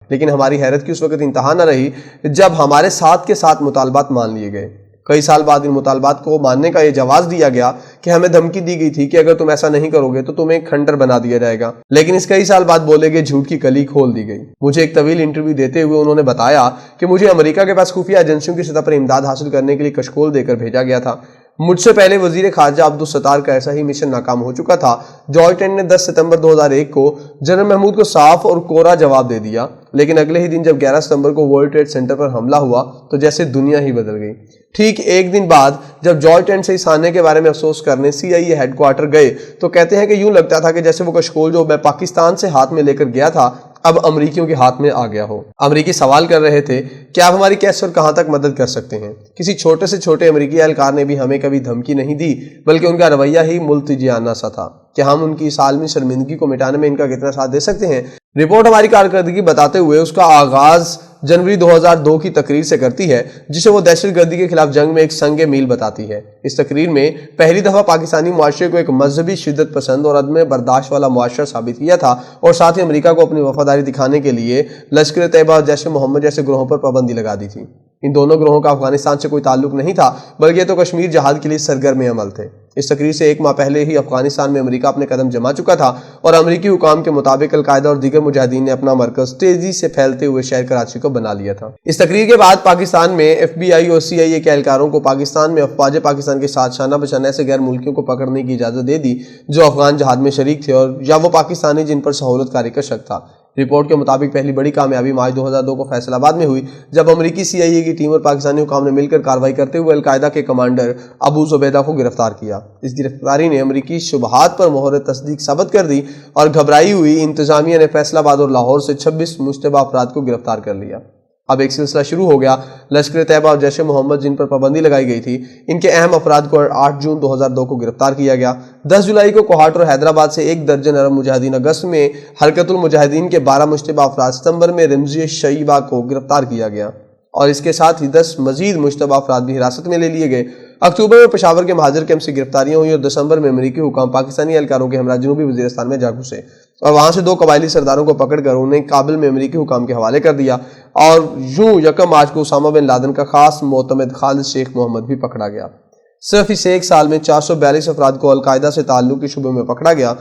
لیکن ہماری حیرت کی اس وقت انتہا نہ رہی جب ہمارے ساتھ کے ساتھ مطالبات مان لیے گئے۔ کئی سال بعد ان مطالبات کو ماننے کا یہ جواز دیا گیا کہ ہمیں دھمکی دی گئی تھی کہ اگر تم ایسا نہیں کرو گے تو تمہیں کھنڈر بنا دیا جائے گا، لیکن اس کئی سال بعد بولے گئے جھوٹ کی کلی کھول دی گئی۔ مجھے ایک طویل انٹرویو دیتے ہوئے انہوں نے بتایا کہ مجھے امریکہ کے پاس خفیہ ایجنسیوں کی سطح پر امداد حاصل کرنے کے لیے کشکول دے کر بھیجا گیا تھا۔ مجھ سے پہلے وزیر خارجہ عبدالستار کا ایسا ہی مشن ناکام ہو چکا تھا۔ جارج ٹینٹ نے 10 ستمبر 2001 کو جنرل محمود کو صاف اور کورا جواب دے دیا، لیکن اگلے ہی دن جب 11 ستمبر کو ورلڈ ٹریڈ سینٹر پر حملہ ہوا تو جیسے دنیا ہی بدل گئی۔ ٹھیک ایک دن بعد جب جارج ٹینٹ سے اس آنے کے بارے میں افسوس کرنے CIA ہیڈ کوارٹر گئے تو کہتے ہیں کہ یوں لگتا تھا کہ جیسے وہ کشکول جو میں پاکستان سے ہاتھ میں لے کر گیا تھا اب امریکیوں کے ہاتھ میں آ گیا ہو۔ امریکی سوال کر رہے تھے کہ آپ ہماری کیسے اور کہاں تک مدد کر سکتے ہیں۔ کسی چھوٹے سے چھوٹے امریکی اہلکار نے بھی ہمیں کبھی دھمکی نہیں دی، بلکہ ان کا رویہ ہی ملتجیانہ سا تھا کہ ہم ان کی اس عالمی شرمندگی کو مٹانے میں ان کا کتنا ساتھ دے سکتے ہیں۔ رپورٹ ہماری کارکردگی بتاتے ہوئے اس کا آغاز جنوری 2002 کی تقریر سے کرتی ہے جسے وہ دہشت گردی کے خلاف جنگ میں ایک سنگ میل بتاتی ہے۔ اس تقریر میں پہلی دفعہ پاکستانی معاشرے کو ایک مذہبی شدت پسند اور عدم برداشت والا معاشرہ ثابت کیا تھا اور ساتھ ہی امریکہ کو اپنی وفاداری دکھانے کے لیے لشکر طیبہ اور جیش محمد جیسے گروہوں پر پابندی لگا دی تھی۔ ان دونوں گروہوں کا افغانستان سے کوئی تعلق نہیں تھا بلکہ تو کشمیر جہاد کے لیے سرگرم عمل تھے۔ اس تقریر سے ایک ماہ پہلے ہی افغانستان میں امریکہ اپنے قدم جما چکا تھا اور امریکی حکام کے مطابق القاعدہ اور دیگر مجاہدین نے اپنا مرکز تیزی سے پھیلتے ہوئے شہر کراچی کو بنا لیا تھا۔ اس تقریر کے بعد پاکستان میں FBI اور CIA کے اہلکاروں کو پاکستان میں افواج پاکستان کے ساتھ شانہ بشانہ ایسے غیر ملکیوں کو پکڑنے کی اجازت دے دی جو افغان جہاد میں شریک تھے اور یا وہ پاکستانی جن پر سہولت کاری کا شک تھا۔ رپورٹ کے مطابق پہلی بڑی کامیابی مارچ 2002 کو فیصل آباد میں ہوئی جب امریکی CIA کی ٹیم اور پاکستانی حکام نے مل کر کارروائی کرتے ہوئے القاعدہ کے کمانڈر ابو زبیدہ کو گرفتار کیا۔ اس گرفتاری نے امریکی شبہات پر مہر تصدیق ثابت کر دی اور گھبرائی ہوئی انتظامیہ نے فیصل آباد اور لاہور سے 26 مشتبہ افراد کو گرفتار کر لیا۔ اب ایک سلسلہ شروع ہو گیا۔ لشکر طیبہ اور جیش محمد جن پر پابندی لگائی گئی تھی ان کے اہم افراد کو 8 جون 2002 کو گرفتار کیا گیا۔ 10 جولائی کو کوہاٹ اور حیدرآباد سے 1 درجن عرب مجاہدین، اگست میں حرکت المجاہدین کے 12 مشتبہ افراد، ستمبر میں رمزی شیبہ کو گرفتار کیا گیا اور اس کے ساتھ ہی 10 مزید مشتبہ افراد بھی حراست میں لے لیے گئے۔ اکتوبر میں پشاور کے مہاجر کیمپ سے گرفتاریاں ہوئی اور دسمبر میں امریکی حکام پاکستانی اہلکاروں کے ہمراہ جنوبی وزیرستان میں جا گھسے اور وہاں سے 2 قبائلی سرداروں کو پکڑ کر انہیں کابل میں امریکی حکام کے حوالے کر دیا اور یوں 1 مارچ کو اسامہ بن لادن کا خاص معتمد خالد شیخ محمد بھی پکڑا گیا۔ صرف اس ایک سال میں 442 افراد کو القاعدہ سے تعلق کے شبے میں پکڑا گیا۔